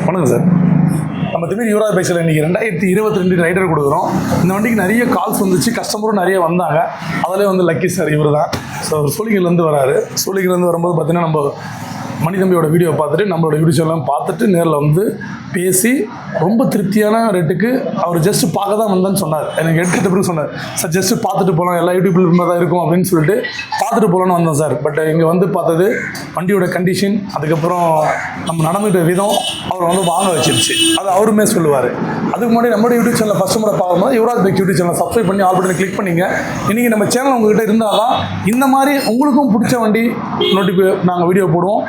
வணக்கம் சார். நம்ம திமிரி யுவராஜ் பைக்ஸில் இன்றைக்கி 2022 ரைடர் கொடுக்குறோம். இந்த வண்டிக்கு நிறைய கால்ஸ் வந்துச்சு, கஸ்டமரும் நிறைய வந்தாங்க. அதிலே வந்து லக்கி சார் இவர் தான். ஸோ சூளிங்கிலேருந்து வராரு. சூளிங்கிலேருந்து வரும்போது பார்த்தீங்கன்னா நம்ம மணிதம்பியோட வீடியோ பார்த்துட்டு நம்மளோட யூடியூப் சேனல்லாம் பார்த்துட்டு நேரில் வந்து பேசி ரொம்ப திருப்தியான ரேட்டுக்கு அவர் ஜஸ்ட்டு பார்க்க தான் வந்தேன்னு சொன்னார். எனக்கு எடுத்துகிட்ட பிறகு சொன்னார், சார் ஜஸ்ட்டு பார்த்துட்டு போகலாம், எல்லா யூடியூப்ல தான் இருக்கும் அப்படின்னு சொல்லிட்டு பார்த்துட்டு போகலான்னு வந்தோம் சார். பட் இங்கே வந்து பார்த்தது வண்டியோட கண்டிஷன், அதுக்கப்புறம் நம்ம நடந்துகிட்ட விதம் அவர் வந்து வாங்க வச்சிருச்சு. அது அவருமே சொல்லுவார். அதுக்கு முன்னாடி நம்மளோட யூடியூப் சேனலில் ஃபஸ்ட் முறை பார்க்கும்போது Yuvraj bike YouTube channel subscribe பண்ணி ஆல் பட்டனை கிளிக் பண்ணிங்க. இன்றைக்கி நம்ம சேனல் உங்கள்கிட்ட இருந்தால் தான் இந்த மாதிரி உங்களுக்கும் பிடிச்ச வண்டி நாங்கள் வீடியோ போடுவோம்.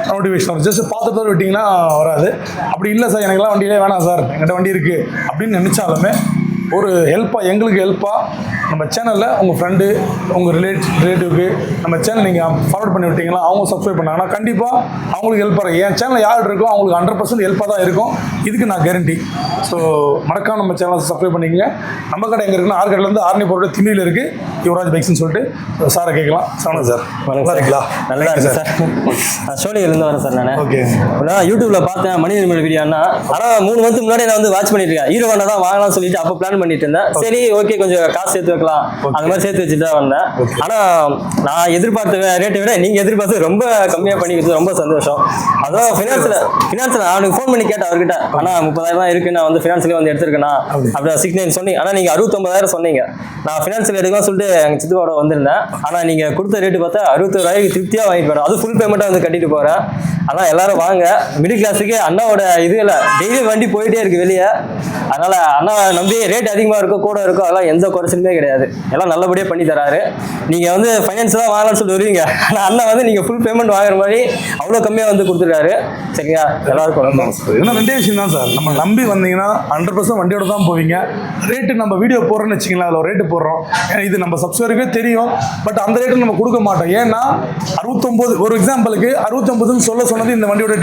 நோட்டிஃபிகேஷன் வரும். ஜஸ்ட் பார்த்துட்டு தான் விட்டிங்கன்னா வராது. அப்படி இல்லை சார் எனக்குலாம் வண்டியிலே வேணாம் சார், என்கிட்ட வண்டி இருக்குது அப்படின்னு நினச்சாலுமே ஒரு ஹெல்ப்பாக எங்களுக்கு ஹெல்ப்பாக நம்ம சேனலில் உங்கள் ஃப்ரெண்டு உங்கள் ரிலேட்டிவ்க்கு நம்ம சேனல் நீங்கள் ஃபார்வர்ட் பண்ணி விட்டிங்கன்னா அவங்க சப்ஸ்கிரைப் பண்ணாங்கன்னா கண்டிப்பாக அவங்களுக்கு ஹெல்ப்பாக இருக்கும். என் சேனல் யார் இருக்கோ அவங்களுக்கு 100% ஹெல்ப்பாக தான் இருக்கும். இதுக்கு நான் கேரண்டி. ஸோ மறக்காம நம்ம சேனலை சப்ஸ்கிரைப் பண்ணிக்கங்க. நம்ம கடை எங்கே இருக்குன்னா ஆர்கட்லேருந்து ஆர்னி போட்டு திமிரியில் இருக்குது யுவராஜ் பைக்ஸ்னு சொல்லிட்டு சாரை கேட்கலாம். வணக்கம் சார். நல்லா இருக்கீங்களா? நல்லா இருக்கு சார். சோழியிலேருந்து வரேன் சார். நான் ஓகே, நான் யூடியூப்பில் பார்த்தேன் மனிதர்கள் வீடியோன்னா. ஆனால் 3 மந்த்துக்கு முன்னாடி நான் வந்து வாட்ச் பண்ணிட்டு இருக்கேன். ஹீரோ வண்டா தான் வாங்கலாம்னு சொல்லிட்டு அப்போ பிளான் பண்ணிட்டு இருந்தேன். சரி ஓகே கொஞ்சம் காசு சேர்த்து வைக்கலாம் அந்த மாதிரி சேர்த்து வச்சுட்டு தான் வந்தேன். ஆனால் நான் எதிர்பார்த்த ரேட்டை விட நீங்கள் எதிர்பார்த்து ரொம்ப கம்மியாக பண்ணி கொடுத்து ரொம்ப சந்தோஷம். அதான் ஃபினான்ஸில் அவனுக்கு ஃபோன் பண்ணி கேட்டேன் அவர்கிட்ட. ஆனால் 30,000 தான் இருக்குது, நான் வந்து ஃபினான்ஸ்லேயே வந்து எடுத்துருக்கேண்ணா அப்படியே 69 சொன்னீங்க. ஆனால் நீங்கள் 69,000 சொன்னீங்க. நான் ஃபினான்ஸில் எடுக்கலாம் சொல்லிட்டு எங்கள் சித்துவோட வந்திருந்தேன். ஆனால் நீங்கள் கொடுத்த ரேட்டு பார்த்தா 61,000 திருப்தியாக வாங்கிட்டு போகிறேன். அது ஃபுல் பேமெண்ட்டாக வந்து கட்டிட்டு போகிறேன். ஆனால் எல்லாரும் வாங்க, மிடில் கிளாஸுக்கு அண்ணாவோட இது இல்லை, டெய்லி வண்டி போயிட்டே இருக்குது வெளியே. அதனால் அண்ணா நம்பி ரேட் அதிகமாக இருக்கோ கூட இருக்கோ அதெல்லாம் எந்த குறைச்சலுமே கிடையாது. எல்லாம் நல்லபடியாக பண்ணி தராரு. நீங்கள் வந்து ஃபைனான்ஸ் தான் வாங்கலாம்னு சொல்லி வருவீங்க, ஆனால் அண்ணா வந்து நீங்கள் ஃபுல் பேமெண்ட் வாங்குற மாதிரி அவ்வளோ கம்மியாக வந்து கொடுத்துருக்காரு. சரிங்களா? எல்லாருக்கும் ஏன்னா 2 விஷயம் தான் சார். நம்ம நம்பி வந்தீங்கன்னா 100% வண்டியோட தான் போவீங்க. ரேட்டு நம்ம வீடியோ போடுறோன்னு வச்சுக்கலாம், அதில் ஒரு ரேட்டு போடுறோம். இது நம்ம சப்ஸ்கிரைபருக்கே தெரியும். பட் அந்த ரேட்டு நம்ம கொடுக்க மாட்டோம். ஏன்னா 69 ஒரு எக்ஸாம்பிளுக்கு 69ன்னு சொல்ல சொன்னது இந்த வண்டியோட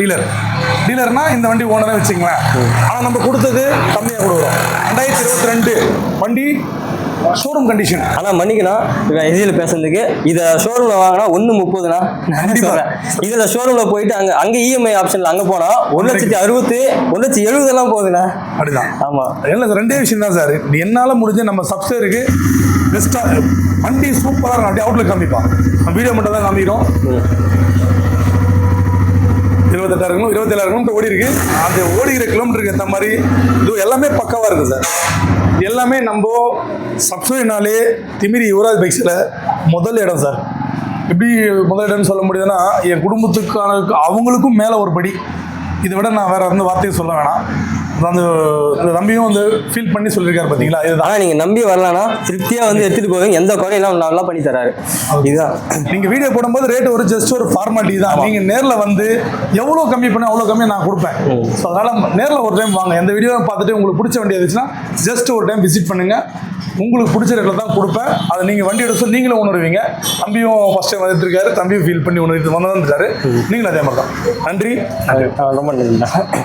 டீலர்னா இந்த வண்டி ஓனரே வச்சுங்களேன். ஆனால் நம்ம கொடுத்தது கம்மியாக கொடுக்குறோம். 2022 வண்டி ஷோரூம் கண்டிஷன். ஆனால் மன்னிக்கணும் எதிரில் பேசுறதுக்கு. இதை ஷோரூமில் வாங்கினா 130ண்ணா நான் சொல்கிறேன். இதில் ஷோரூமில் போயிட்டு அங்கே இஎம்ஐ ஆப்ஷனில் அங்கே போனால் 1,60,000 1,70,000 போகுதுண்ணா. அப்படிதான். ஆமாம். இல்லை சார், 2 விஷயம் தான் சார். என்னால் முடிஞ்ச நம்ம சப்ஸ்கிரைபருக்கு பெஸ்ட்டாக வண்டி சூப்பராக இருக்கும். அப்படியே அவுட்லுக் காமிப்பான். வீடியோ மட்டும் தான் காமிக்கிறோம். 28,000 27,000 ஓடி இருக்கு. அந்த ஓடிக்கிற கிலோமீட்டருக்கு ஏற்ற மாதிரி இது எல்லாமே பக்காவாக இருக்குது சார். எல்லாமே நம்ம சப்ஸ்கிரைப்னாலே திமிரி யுவராஜ் பைக்ஸில் முதல் இடம் சார். எப்படி முதல் இடம்னு சொல்ல முடியுதுன்னா என் குடும்பத்துக்கான அவங்களுக்கும் மேலே ஒரு படி. இதை விட நான் வேறு எந்த வார்த்தையும் சொல்ல வேணாம். அந்த நம்பியும் வந்து ஃபீல் பண்ணி சொல்லியிருக்காரு பார்த்தீங்களா. இதுதான். ஆனால் நீங்கள் நம்பி வரலான்னா திருப்தியாக வந்து எடுத்துகிட்டு போவீங்க. எந்த குறையெல்லாம் நல்லா பண்ணி தராரு. இதுதான். நீங்கள் வீடியோ போடும்போது ரேட்டு ஜஸ்ட் ஒரு ஃபார்மாலிட்டி தான். நீங்கள் நேரில் வந்து எவ்வளோ கம்மி பண்ணி அவ்வளோ கம்மியாக நான் கொடுப்பேன். ஸோ அதனால் நேரில் ஒரு டைம் வாங்க. எந்த வீடியோ பார்த்துட்டு உங்களுக்கு பிடிச்ச வண்டி இருந்துச்சுன்னா ஜஸ்ட் ஒரு டைம் விசிட் பண்ணுங்கள். உங்களுக்கு பிடிச்ச ரேட்டில் தான் கொடுப்பேன். அதை நீங்கள் வண்டி எடுத்து சொல்லி நீங்களும் உணர்வீங்க. தம்பியும் ஃபஸ்ட் டைம் வந்துருக்காரு, தம்பியும் ஃபீல் பண்ணி வந்துட்டாரு. நீங்களும் அதே மாதிரி தான். நன்றி. ரொம்ப நன்றி.